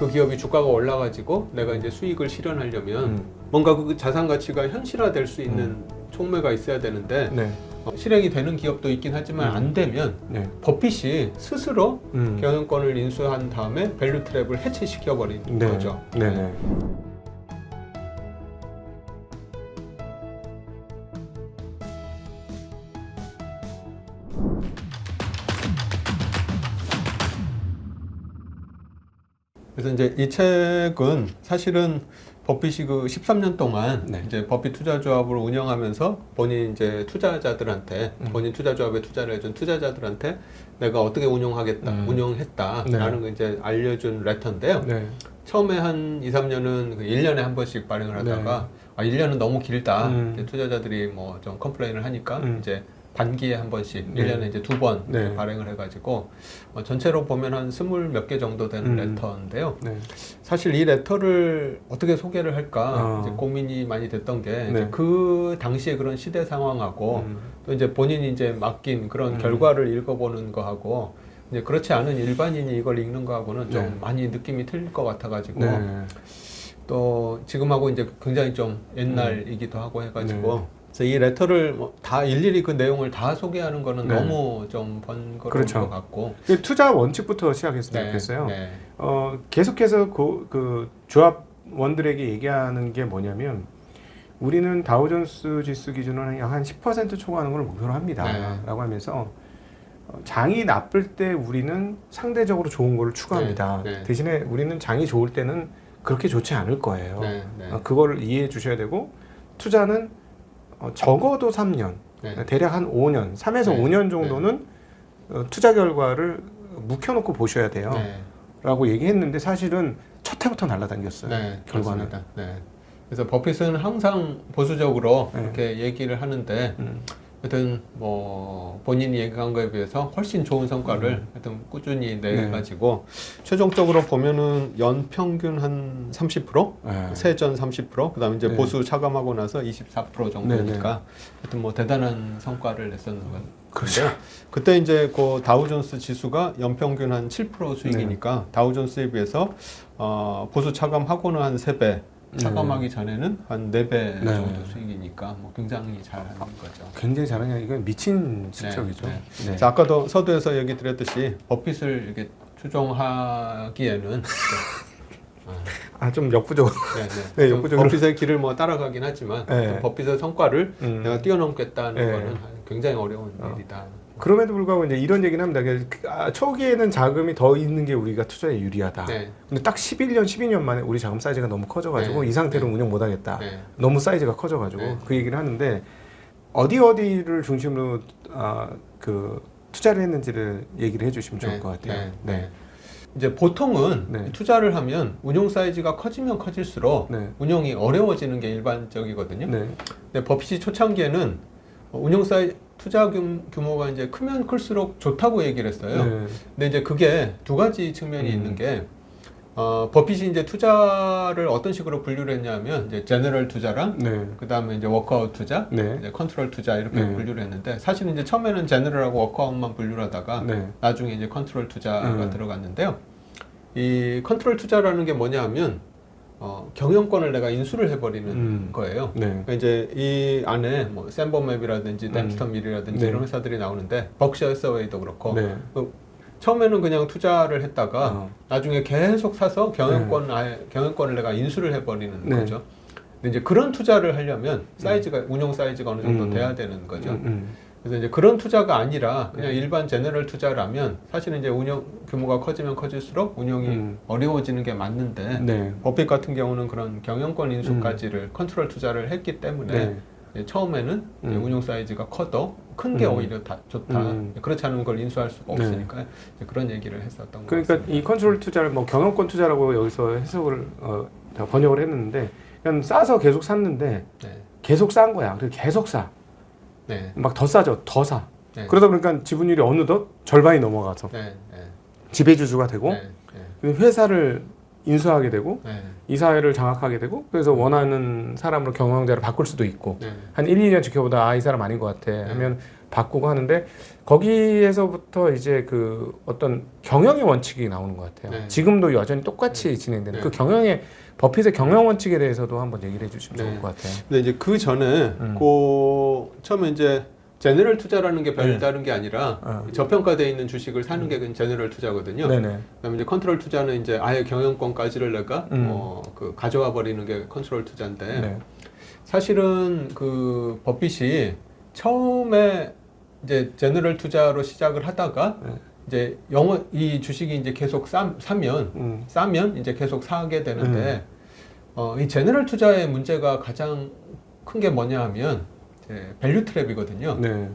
그 기업이 주가가 올라가지고 내가 이제 수익을 실현하려면 뭔가 그 자산 가치가 현실화될 수 있는 촉매가 있어야 되는데 네. 실행이 되는 기업도 있긴 하지만 안 되면 네. 버핏이 스스로 경영권을 인수한 다음에 밸류 트랩을 해체시켜 버린 네. 거죠. 네네. 그래서 이제 이 책은 사실은 버핏이 그 13년 동안 네. 이제 버핏 투자조합을 운영하면서 본인 이제 투자자들한테 본인 투자조합에 투자를 해준 투자자들한테 내가 어떻게 운영했다라는 거 이제 알려준 레터인데요. 네. 처음에 한 2, 3년은 그 1년에 한 번씩 발행을 하다가 1년은 너무 길다. 이제 투자자들이 뭐 좀 컴플레인을 하니까 이제 반기에 한 번씩 1년에 이제 2번 네. 발행을 해가지고 전체로 보면 한 20몇 개 정도 되는 레터인데요. 네. 사실 이 레터를 어떻게 소개를 할까 이제 고민이 많이 됐던 게 이제 그 당시에 그런 시대 상황하고 또 이제 본인이 이제 맡긴 그런 결과를 읽어보는 거하고 이제 그렇지 않은 일반인이 이걸 읽는 거하고는 좀 많이 느낌이 틀릴 것 같아가지고 또 지금하고 이제 굉장히 좀 옛날이기도 하고 해가지고 그래서 이 레터를 뭐 다 일일이 그 내용을 다 소개하는 거는 너무 좀 번거로운 것 같고 투자 원칙부터 시작했으면 좋겠어요. 계속해서 그 조합원들에게 얘기하는 게 뭐냐면 우리는 다우존스 지수 기준으로 한 10% 초과하는 걸 목표로 합니다. 라고 하면서 장이 나쁠 때 우리는 상대적으로 좋은 걸 추구합니다. 대신에 우리는 장이 좋을 때는 그렇게 좋지 않을 거예요. 그거를 이해해 주셔야 되고 투자는 적어도 3년, 대략 한 5년, 3에서 5년 정도는 투자 결과를 묵혀놓고 보셔야 돼요. 라고 얘기했는데 사실은 첫 해부터 날라다녔어요. 결과는. 그래서 버핏은 항상 보수적으로 이렇게 얘기를 하는데 하여튼 뭐 본인이 얘기한 거에 비해서 훨씬 좋은 성과를 하여튼 꾸준히 내가지고 최종적으로 보면은 연평균 한 30%, 세전 30%, 그다음에 이제 보수 차감하고 나서 24% 정도니까 하여튼 뭐 대단한 성과를 냈었는 건. 그렇죠. 그때 이제 그 다우존스 지수가 연평균 한 7% 수익이니까 다우존스에 비해서 보수 차감하고는 한 3배. 차감하기 전에는 한 4배 정도 수익이니까 뭐 굉장히 잘하는 거죠. 굉장히 잘하냐 이건 미친 실적이죠. 자, 아까도 서두에서 얘기 드렸듯이 버핏을 이렇게 추종하기에는 좀 역부족. 역부족. 버핏의 길을 뭐 따라가긴 하지만 버핏의 성과를 내가 뛰어넘겠다는 거는 굉장히 어려운 일이다. 그럼에도 불구하고 이제 이런 얘기는 합니다. 초기에는 자금이 더 있는 게 우리가 투자에 유리하다. 근데 딱 11년, 12년 만에 우리 자금 사이즈가 너무 커져가지고 이 상태로 운영 못하겠다. 너무 사이즈가 커져가지고 그 얘기를 하는데 어디를 중심으로 그 투자를 했는지를 얘기를 해주시면 좋을 것 같아요. 이제 보통은 투자를 하면 운용 사이즈가 커지면 커질수록 운용이 어려워지는 게 일반적이거든요. 근데 버핏이 초창기에는 운용 사이즈 투자 규모가 이제 크면 클수록 좋다고 얘기를 했어요. 근데 이제 그게 두 가지 측면이 있는 게, 버핏이 이제 투자를 어떤 식으로 분류를 했냐면, 이제 제너럴 투자랑, 그 다음에 이제 워크아웃 투자, 이제 컨트롤 투자 이렇게 분류를 했는데, 사실은 이제 처음에는 제너럴하고 워크아웃만 분류를 하다가, 나중에 이제 컨트롤 투자가 들어갔는데요. 이 컨트롤 투자라는 게 뭐냐 하면, 경영권을 내가 인수를 해버리는 거예요. 그러니까 이제 이 안에 뭐 샌버맵이라든지 댐스턴 밀이라든지 이런 회사들이 나오는데 벅셔 해서웨이도 그렇고 처음에는 그냥 투자를 했다가 나중에 계속 사서 경영권을 내가 인수를 해버리는 거죠. 근데 이제 그런 투자를 하려면 사이즈가 운용 사이즈가 어느 정도 돼야 되는 거죠. 그래서 이제 그런 투자가 아니라 그냥 일반 제너럴 투자라면 사실은 이제 운영 규모가 커지면 커질수록 운영이 어려워지는 게 맞는데 버핏 같은 경우는 그런 경영권 인수까지를 컨트롤 투자를 했기 때문에 처음에는 운용 사이즈가 커도 큰 게 오히려 좋다. 그렇지 않은 걸 인수할 수가 없으니까 이제 그런 얘기를 했었던 거예요. 그러니까 이 컨트롤 투자를 뭐 경영권 투자라고 여기서 해석을 번역을 했는데 그냥 싸서 계속 샀는데 계속 싼 거야. 그래서 계속 사. 막 더 싸죠. 더 사. 그러다 보니까 지분율이 어느덧 절반이 넘어가서 지배주주가 되고 회사를 인수하게 되고 이사회를 장악하게 되고 그래서 원하는 사람으로 경영자를 바꿀 수도 있고 한 1, 2년 지켜보다 이 사람 아닌 것 같아 하면 바꾸고 하는데 거기에서부터 이제 그 어떤 경영의 원칙이 나오는 것 같아요. 네. 지금도 여전히 똑같이 진행되는 그 경영의 버핏의 경영 원칙에 대해서도 한번 얘기를 해주시면 좋을 것 같아요. 근데 이제 그 전에 처음에 이제 제너럴 투자라는 게 별다른 게 아니라 저평가되어 있는 주식을 사는 게 제너럴 투자거든요. 그다음에 이제 컨트롤 투자는 이제 아예 경영권까지를 내가 그 가져와 버리는 게 컨트롤 투자인데 사실은 그 버핏이 처음에 이제 제너럴 투자로 시작을 하다가 이제 이 주식이 이제 계속 싸면 이제 계속 사게 되는데 이 제너럴 투자의 문제가 가장 큰 게 뭐냐 하면 밸류 트랩이거든요.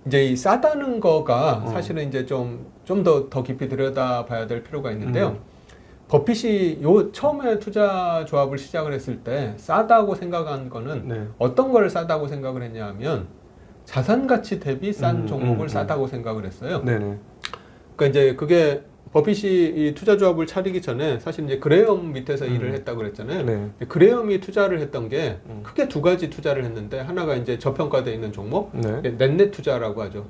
이제 이 싸다는 거가 사실은 이제 좀 더 깊이 들여다봐야 될 필요가 있는데요. 버핏이 처음에 투자 조합을 시작을 했을 때 싸다고 생각한 거는 어떤 걸 싸다고 생각을 했냐 하면 자산 가치 대비 싼 종목을 싸다고 생각을 했어요. 그러니까 이제 그게 버핏이 이 투자 조합을 차리기 전에 사실 이제 그레엄 밑에서 일을 했다고 그랬잖아요. 그레엄이 투자를 했던 게 크게 두 가지 투자를 했는데 하나가 이제 저평가되어 있는 종목, 넷넷 투자라고 하죠.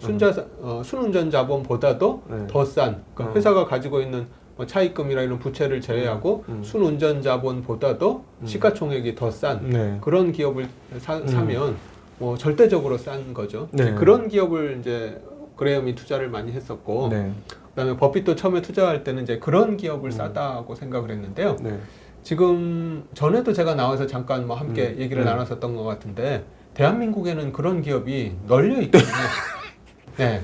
순운전 자본보다도 더 싼, 그러니까 회사가 가지고 있는 뭐 차입금이나 이런 부채를 제외하고 순운전 자본보다도 시가총액이 더 싼 그런 기업을 사면 뭐 절대적으로 싼 거죠. 그런 기업을 이제 그레엄이 투자를 많이 했었고, 그다음에 버핏도 처음에 투자할 때는 이제 그런 기업을 싸다고 생각을 했는데요. 지금 전에도 제가 나와서 잠깐 뭐 함께 얘기를 나눴었던 것 같은데 대한민국에는 그런 기업이 널려 있거든요.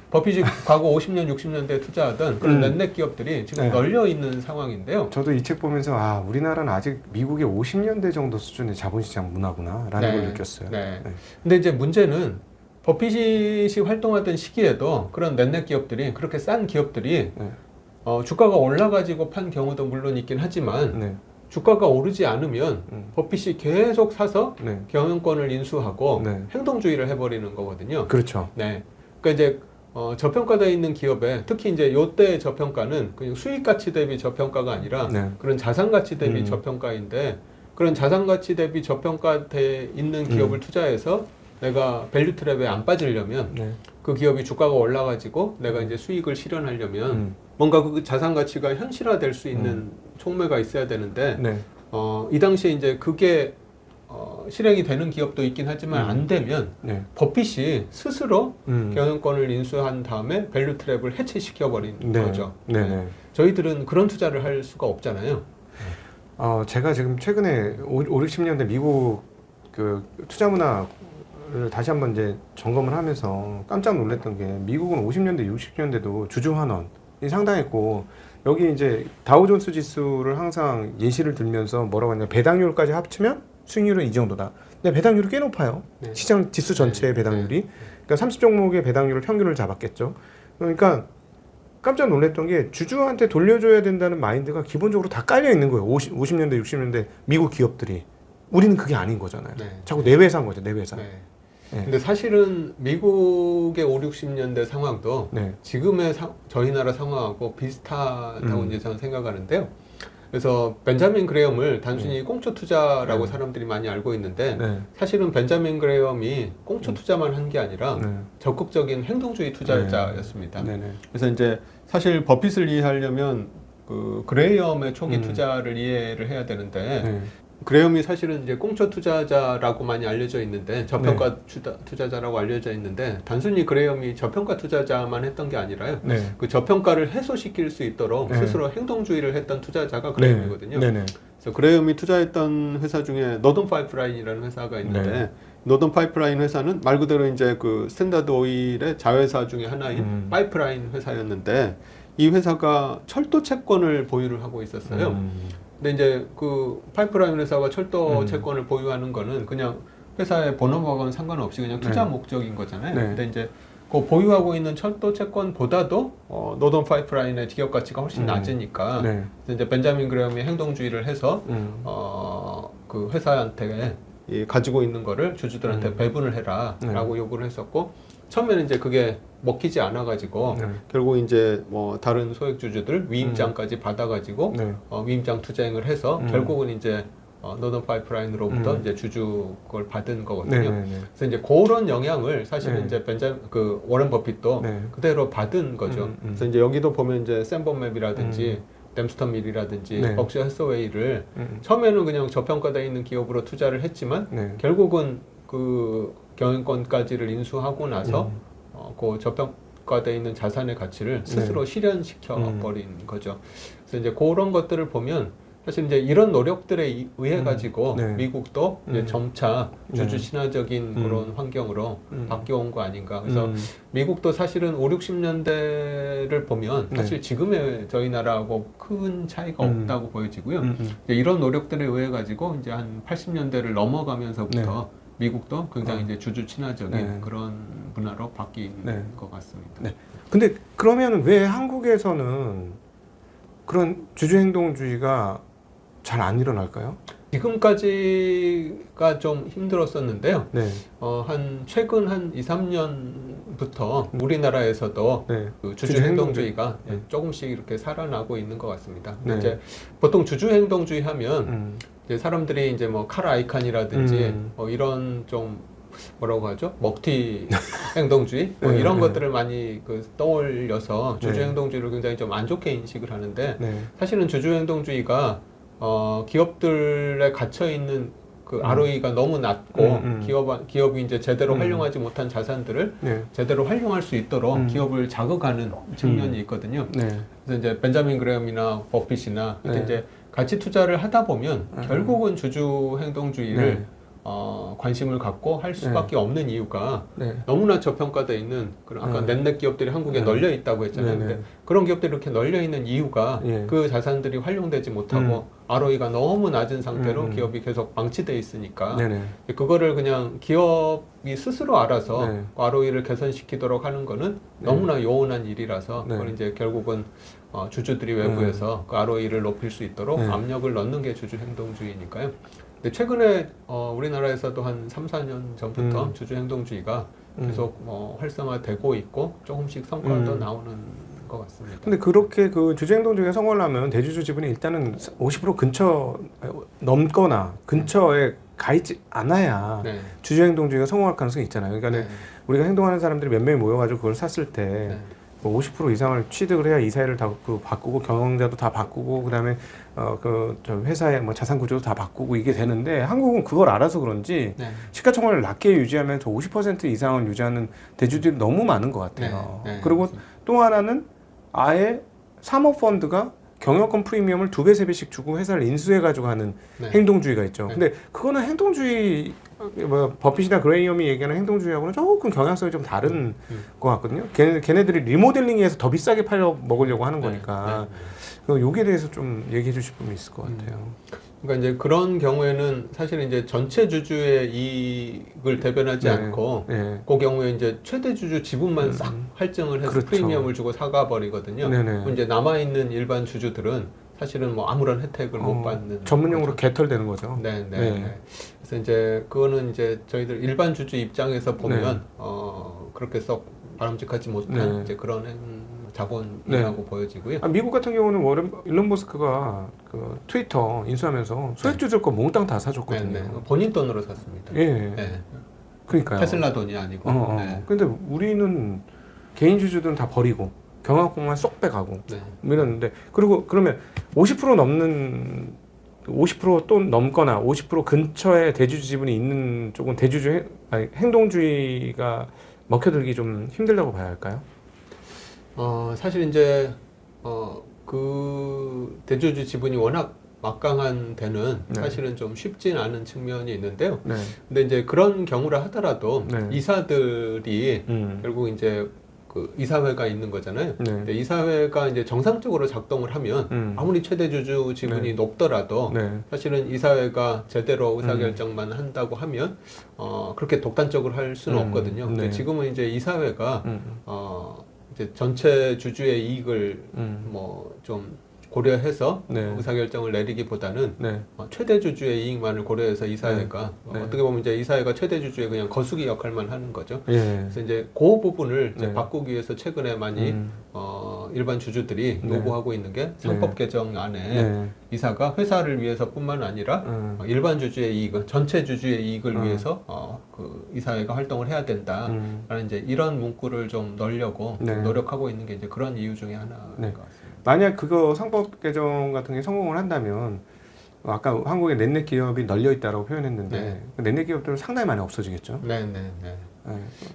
버핏이 과거 50년, 60년대에 투자하던 그런 넷넷 기업들이 지금 널려 있는 상황인데요. 저도 이 책 보면서 우리나라는 아직 미국의 50년대 정도 수준의 자본시장 문화구나라는 걸 느꼈어요. 근데 이제 문제는 버핏이 활동하던 시기에도 그런 넷넷 기업들이 그렇게 싼 기업들이 주가가 올라가지고 판 경우도 물론 있긴 하지만 주가가 오르지 않으면 버핏이 계속 사서 경영권을 인수하고 행동주의를 해버리는 거거든요. 그렇죠. 그러니까 이제 저평가되어 있는 기업에 특히 이제 요때 저평가는 그냥 수익 가치 대비 저평가가 아니라 그런 자산 가치 대비 저평가인데 그런 자산 가치 대비 저평가돼 있는 기업을 투자해서 내가 밸류 트랩에 안 빠지려면 그 기업이 주가가 올라가지고 내가 이제 수익을 실현하려면 뭔가 그 자산 가치가 현실화될 수 있는 촉매가 있어야 되는데 이 당시에 이제 그게 실행이 되는 기업도 있긴 하지만 안 되면 버핏이 스스로 경영권을 인수한 다음에 밸류 트랩을 해체시켜 버린 거죠. 저희들은 그런 투자를 할 수가 없잖아요. 제가 지금 최근에 60년대 미국 그 투자 문화를 다시 한번 이제 점검을 하면서 깜짝 놀랐던 게 미국은 50년대, 60년대도 주주환원이 상당했고 여기 이제 다우존스 지수를 항상 예시를 들면서 뭐라고 하냐 배당률까지 합치면 수익률은 이 정도다. 근데 배당률이 꽤 높아요. 시장 지수 전체의 배당률이. 그러니까 30종목의 배당률을 평균을 잡았겠죠. 그러니까 깜짝 놀랐던 게 주주한테 돌려줘야 된다는 마인드가 기본적으로 다 깔려 있는 거예요. 50년대, 60년대 미국 기업들이. 우리는 그게 아닌 거잖아요. 자꾸 내 회사인 거죠, 내 회사. 근데 사실은 미국의 5, 60년대 상황도 지금의 저희 나라 상황하고 비슷하다고 이제 저는 생각하는데요. 그래서 벤자민 그레엄을 단순히 꽁초 투자라고 사람들이 많이 알고 있는데 사실은 벤자민 그레엄이 꽁초 투자만 한 게 아니라 적극적인 행동주의 투자자였습니다. 그래서 이제 사실 버핏을 이해하려면 그 그레엄의 초기 투자를 이해를 해야 되는데 그레엄이 사실은 이제 꽁초 투자자라고 많이 알려져 있는데 저평가 투자자라고 알려져 있는데 단순히 그레엄이 저평가 투자자만 했던 게 아니라요. 그 저평가를 해소시킬 수 있도록 스스로 행동주의를 했던 투자자가 그레엄이거든요. 그래서 그레엄이 투자했던 회사 중에 노던 파이프라인이라는 회사가 있는데 노던 파이프라인 회사는 말 그대로 이제 그 스탠다드 오일의 자회사 중에 하나인 파이프라인 회사였는데 이 회사가 철도 채권을 보유를 하고 있었어요. 근데 이제 그 파이프라인 회사가 철도 채권을 보유하는 거는 그냥 회사의 본업하고는 상관없이 그냥 투자 목적인 거잖아요. 근데 이제 그 보유하고 있는 철도 채권보다도 노던 파이프라인의 기업 가치가 훨씬 낮으니까 이제 벤자민 그레엄이 행동주의를 해서 그 회사한테 가지고 있는 거를 주주들한테 배분을 해라라고 요구를 했었고 처음에는 이제 그게 먹히지 않아가지고 결국 이제 뭐 다른 소액 주주들 위임장까지 받아가지고 위임장 투자행을 해서 결국은 이제 노던 파이프라인으로부터 이제 주주 걸 받은 거거든요. 네네네. 그래서 이제 그런 영향을 사실은 네. 이제 워런 버핏도 네. 그대로 받은 거죠. 그래서 이제 여기도 보면 이제 샌범맵이라든지 댐스터 밀이라든지 네. 벅셔 해서웨이를 처음에는 그냥 저평가되어 있는 기업으로 투자를 했지만 네. 결국은 그 경영권까지를 인수하고 나서 그 저평가되어 있는 자산의 가치를 스스로 실현시켜 버린 거죠. 그래서 이제 그런 것들을 보면 사실 이제 이런 노력들에 의해 가지고 네. 미국도 이제 점차 주주 네. 친화적인 그런 환경으로 바뀌어온 거 아닌가. 그래서 미국도 사실은 5, 60년대를 보면 사실 지금의 저희 나라하고 큰 차이가 없다고 보여지고요. 이제 이런 노력들에 의해 가지고 이제 한 80년대를 넘어가면서부터 미국도 굉장히 이제 주주 친화적인 그런 문화로 바뀐 것 같습니다. 네. 근데 그러면 왜 한국에서는 그런 주주 행동주의가 잘 안 일어날까요? 지금까지가 좀 힘들었었는데요. 네. 최근 한 2, 3년부터 우리나라에서도 네. 그 주주 행동주의가 조금씩 이렇게 살아나고 있는 것 같습니다. 근데 이제 보통 주주 행동주의 하면 이제 사람들이 이제 뭐 칼 아이칸이라든지 이런 좀 뭐라고 하죠? 먹튀 행동주의 이런 것들을 많이 떠올려서 주주 행동주의를 굉장히 좀 안 좋게 인식을 하는데 사실은 주주 행동주의가 기업들에 갇혀 있는 그 ROE가 너무 낮고 기업이 이제 제대로 활용하지 못한 자산들을 제대로 활용할 수 있도록 기업을 자극하는 측면이 있거든요. 그래서 이제 벤자민 그레엄이나 버핏이나 이렇게 이제 가치 투자를 하다 보면 결국은 주주 행동주의를 관심을 갖고 할 수밖에 없는 이유가 너무나 저평가되어 있는 그런 아까 넷넷 기업들이 한국에 널려 있다고 했잖아요. 근데 그런 기업들이 이렇게 널려 있는 이유가 그 자산들이 활용되지 못하고 ROE가 너무 낮은 상태로 기업이 계속 방치돼 있으니까 그거를 그냥 기업이 스스로 알아서 ROE를 개선시키도록 하는 거는 너무나 요원한 일이라서 그걸 이제 결국은 주주들이 외부에서 그 ROE를 높일 수 있도록 압력을 넣는 게 주주 행동주의니까요. 근데 최근에 우리나라에서도 한 3, 4년 전부터 주주 행동주의가 계속 활성화되고 있고 조금씩 성과도 나오는 것 같습니다. 근데 그렇게 그 주주 행동주의가 성공을 하면 대주주 지분이 일단은 50% 근처 넘거나 근처에 가 있지 않아야 주주 행동주의가 성공할 가능성이 있잖아요. 그러니까 우리가 행동하는 사람들이 몇 명이 모여가지고 그걸 샀을 때 50% 이상을 취득을 해야 이사회를 다 바꾸고 경영자도 다 바꾸고 그다음에 저 회사의 뭐 자산 구조도 다 바꾸고 이게 되는데 한국은 그걸 알아서 그런지 시가총액을 낮게 유지하면서 50% 이상을 유지하는 대주들이 너무 많은 것 같아요. 그리고 맞습니다. 또 하나는 아예 사모펀드가 경영권 프리미엄을 2배, 3배씩 주고 회사를 인수해가지고 하는 행동주의가 있죠. 근데 그거는 행동주의, 버핏이나 그레이엄이 얘기하는 행동주의하고는 조금 경향성이 좀 다른 것 같거든요. 걔네들이 리모델링해서 더 비싸게 팔려 먹으려고 하는 거니까. 여기에 대해서 좀 얘기해 주실 분이 있을 것 같아요. 그러니까 이제 그런 경우에는 사실 이제 전체 주주의 이익을 대변하지 않고 그 경우에 이제 최대 주주 지분만 싹 할증을 해서 프리미엄을 주고 사가 버리거든요. 이제 남아 있는 일반 주주들은 사실은 뭐 아무런 혜택을 못 받는 전문용어로 개털되는 거죠. 그래서 이제 그거는 이제 저희들 일반 주주 입장에서 보면 그렇게 썩 바람직하지 못한 이제 그런 자본이라고 보여지고요. 미국 같은 경우는 일론 머스크가 그 트위터 인수하면서 소액 주주 거 몽땅 다 사줬거든요. 본인 돈으로 샀습니다. 그러니까요. 테슬라 돈이 아니고. 근데 우리는 개인 주주들은 다 버리고 경영권만 쏙 빼가고 이랬는데 그러면 50% 넘는 50% 넘거나 50% 근처에 대주주 지분이 있는 쪽은 행동주의가 먹혀들기 좀 힘들다고 봐야 할까요? 사실 이제 그 대주주 지분이 워낙 막강한 데는 사실은 좀 쉽진 않은 측면이 있는데요. 근데 이제 그런 경우라 하더라도 이사들이 결국 이제 그 이사회가 있는 거잖아요. 근데 이사회가 이제 정상적으로 작동을 하면 아무리 최대 주주 지분이 높더라도 사실은 이사회가 제대로 의사결정만 한다고 하면 그렇게 독단적으로 할 수는 없거든요. 근데 지금은 이제 이사회가 이제 전체 주주의 이익을 뭐 좀 고려해서 의사결정을 내리기보다는 최대 주주의 이익만을 고려해서 이사회가 어떻게 보면 이제 이사회가 최대 주주의 그냥 거수기 역할만 하는 거죠. 그래서 이제 그 부분을 이제 바꾸기 위해서 최근에 많이 일반 주주들이 네. 요구하고 있는 게 상법 개정안에 네. 이사가 회사를 위해서뿐만 아니라 일반 주주의 이익, 전체 주주의 이익을 위해서 그 이사회가 활동을 해야 된다라는 이제 이런 문구를 좀 넣으려고 네. 좀 노력하고 있는 게 이제 그런 이유 중에 하나인 네. 것 같습니다. 만약 그거 상법 개정 같은 게 성공을 한다면 아까 한국의 넷넷 기업이 널려 있다라고 표현했는데 네. 그 넷넷 기업들은 상당히 많이 없어지겠죠. 네. 네.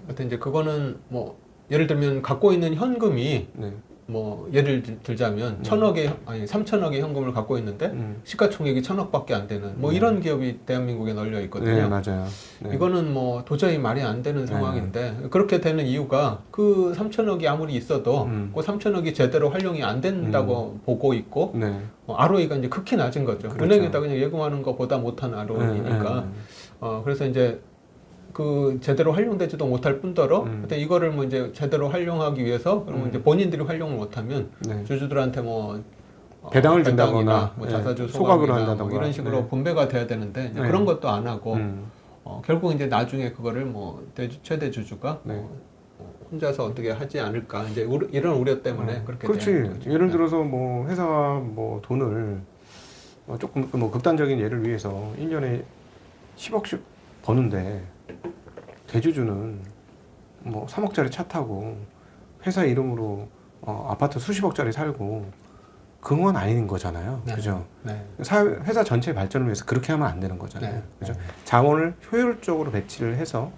하여튼 이제 그거는 뭐 예를 들면 갖고 있는 현금이 네. 뭐 예를 들자면 3천억의 현금을 갖고 있는데 시가총액이 1,000억밖에 안 되는 뭐 이런 기업이 대한민국에 널려 있거든요. 네, 맞아요. 네. 이거는 뭐 도저히 말이 안 되는 상황인데 그렇게 되는 이유가 그 3천억이 아무리 있어도 그 3천억이 제대로 활용이 안 된다고 보고 있고 네. ROE가 이제 극히 낮은 거죠. 그렇죠. 은행에다 그냥 예금하는 것보다 못한 ROE니까 그래서 이제 그 제대로 활용되지도 못할 뿐더러 하여튼 이거를 뭐 이제 제대로 활용하기 위해서 그러면 이제 본인들이 활용을 못하면 네. 주주들한테 뭐 배당을 준다거나 뭐 자사주 소각을 소각이나 한다던가 뭐 이런 식으로 네. 분배가 돼야 되는데 이제 네. 그런 것도 안 하고 결국 이제 나중에 그거를 뭐 최대 주주가 네. 혼자서 어떻게 하지 않을까 이제 이런 우려 때문에 그렇게 그렇지. 되는 거죠. 예를 네. 들어서 뭐 회사가 뭐 돈을 조금 뭐 극단적인 예를 위해서 1년에 10억씩 버는데 대주주는 뭐 3억짜리 차 타고 회사 이름으로 아파트 수십억짜리 살고 그건 아닌 거잖아요. 네. 그죠? 네. 회사 전체 발전을 위해서 그렇게 하면 안 되는 거잖아요. 네. 그죠? 자원을 효율적으로 배치를 해서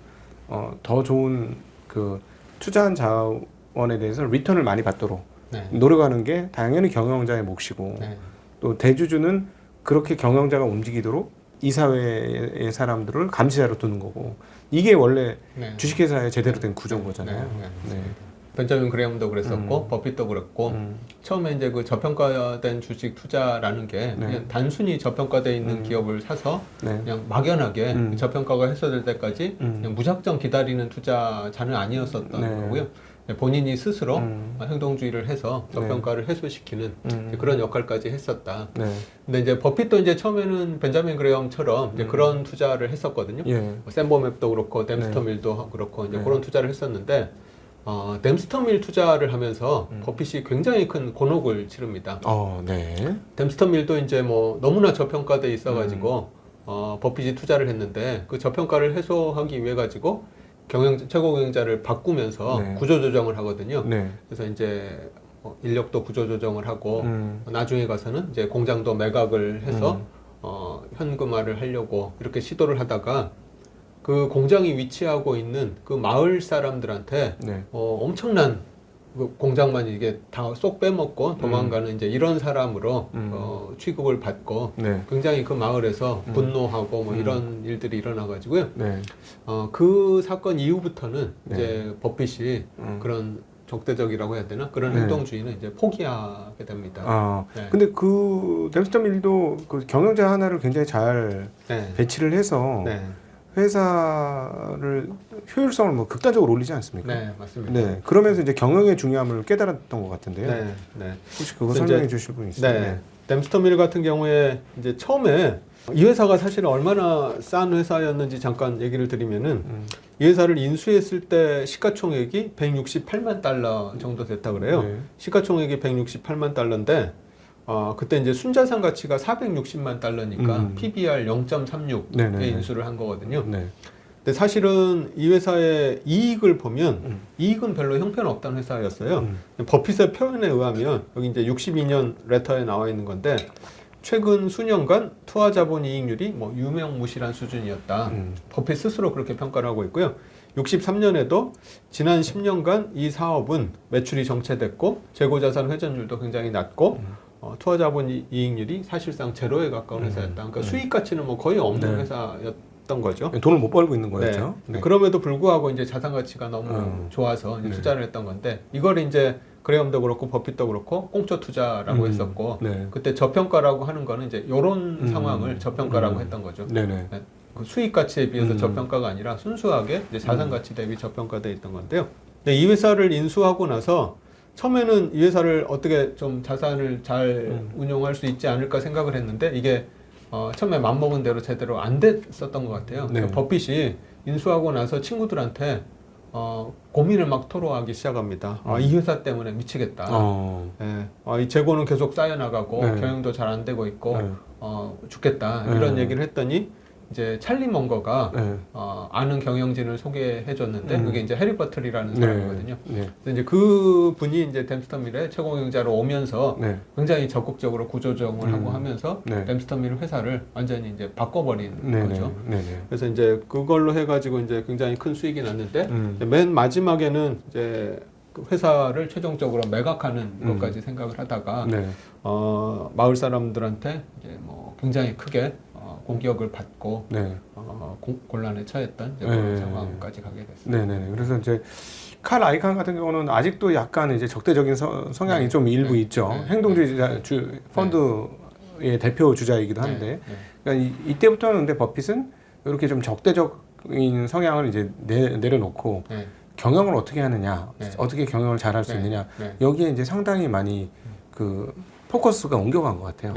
더 좋은 그 투자한 자원에 대해서 리턴을 많이 받도록 네. 노력하는 게 당연히 경영자의 몫이고 네. 또 대주주는 그렇게 경영자가 움직이도록 이사회의 사람들을 감시자로 두는 거고 이게 원래 네. 주식회사의 제대로 된 구조인 거잖아요. 네. 벤저민 그레엄도 그랬었고 버핏도 그랬고 처음에 이제 그 저평가된 주식 투자라는 게 그냥 단순히 저평가돼 있는 기업을 사서 그냥 막연하게 저평가가 해소될 때까지 그냥 무작정 기다리는 투자자는 아니었었던 거고요. 본인이 스스로 행동주의를 해서 저평가를 해소시키는 그런 역할까지 했었다. 근데 이제 버핏도 이제 처음에는 벤자민 그레엄처럼 이제 그런 투자를 했었거든요. 뭐 샘버맵도 그렇고 댐스터밀도 그렇고 이제 그런 투자를 했었는데 댐스터밀 투자를 하면서 버핏이 굉장히 큰 곤혹을 치릅니다. 댐스터밀도 이제 뭐 너무나 저평가돼 있어가지고 버핏이 투자를 했는데 그 저평가를 해소하기 위해 가지고 최고 경영자를 바꾸면서 구조조정을 하거든요. 그래서 이제 인력도 구조조정을 하고 나중에 가서는 이제 공장도 매각을 해서 현금화를 하려고 이렇게 시도를 하다가 그 공장이 위치하고 있는 그 마을 사람들한테 엄청난 그 공장만 이게 다 쏙 빼먹고 도망가는 이제 이런 사람으로 취급을 받고 굉장히 그 마을에서 분노하고 뭐 이런 일들이 일어나가지고요. 그 사건 이후부터는 이제 버핏이 그런 적대적이라고 해야 되나 그런 행동주의는 이제 포기하게 됩니다. 근데 그 댐스터밀도 그 경영자 하나를 굉장히 잘 배치를 해서 회사를 효율성을 뭐 극단적으로 올리지 않습니까? 네, 맞습니다. 그러면서 이제 경영의 중요함을 깨달았던 것 같은데요. 혹시 그거 설명해 주실 분 있어요? 댐스터밀 같은 경우에 이제 처음에 이 회사가 사실 얼마나 싼 회사였는지 잠깐 얘기를 드리면은 이 회사를 인수했을 때 시가총액이 168만 달러 정도 됐다 그래요. 시가총액이 168만 달러인데 그때 이제 순자산 가치가 460만 달러니까 PBR 0.36에 인수를 한 거거든요. 근데 사실은 이 회사의 이익을 보면 이익은 별로 형편없던 회사였어요. 버핏의 표현에 의하면 여기 이제 62년 레터에 나와 있는 건데 최근 수년간 투하 자본 이익률이 뭐 유명무실한 수준이었다. 버핏 스스로 그렇게 평가를 하고 있고요. 63년에도 지난 10년간 이 사업은 매출이 정체됐고 재고자산 회전율도 굉장히 낮고 투하 자본 이익률이 사실상 제로에 가까운 회사였다. 그러니까 수익 가치는 뭐 거의 없는 회사였던 거죠. 돈을 못 벌고 있는 거였죠. 그럼에도 불구하고 이제 자산 가치가 너무 좋아서 이제 투자를 했던 건데 이걸 이제 그레엄도 그렇고 버핏도 그렇고 꽁초 투자라고 했었고 그때 저평가라고 하는 거는 이제 이런 상황을 저평가라고 했던 거죠. 그 수익 가치에 비해서 저평가가 아니라 순수하게 이제 자산 가치 대비 저평가돼 있던 건데요. 근데 이 회사를 인수하고 나서 처음에는 이 회사를 어떻게 좀 자산을 잘 운용할 수 있지 않을까 생각을 했는데 이게 처음에 맘먹은 대로 제대로 안 됐었던 것 같아요. 그러니까 버핏이 인수하고 나서 친구들한테 고민을 막 토로하기 시작합니다. 이 회사 때문에 미치겠다. 이 재고는 계속 쌓여나가고 경영도 잘 안 되고 있고 죽겠다. 이런 얘기를 했더니 이제 찰리 먼거가 아는 경영진을 소개해줬는데 그게 이제 해리 버틀이라는 사람이거든요. 그래서 이제 그 분이 이제 댐스터밀의 최고 경영자로 오면서 굉장히 적극적으로 구조조정을 하고 하면서 댐스터밀 회사를 완전히 이제 바꿔버린 거죠. 그래서 이제 그걸로 해가지고 이제 굉장히 큰 수익이 났는데 맨 마지막에는 이제 그 회사를 최종적으로 매각하는 것까지 생각을 하다가 마을 사람들한테 이제 뭐 굉장히 크게 공격을 받고 곤란에 처했던 그런 상황까지 가게 됐습니다. 그래서 이제 칼 아이칸 같은 경우는 아직도 약간 이제 적대적인 성향이 좀 일부 있죠. 행동주의 펀드의 대표 주자이기도 한데, 그러니까 이때부터는 근데 버핏은 이렇게 좀 적대적인 성향을 이제 내려놓고 경영을 어떻게 하느냐, 어떻게 경영을 잘할 수 있느냐, 여기에 이제 상당히 많이 그 포커스가 옮겨간 것 같아요.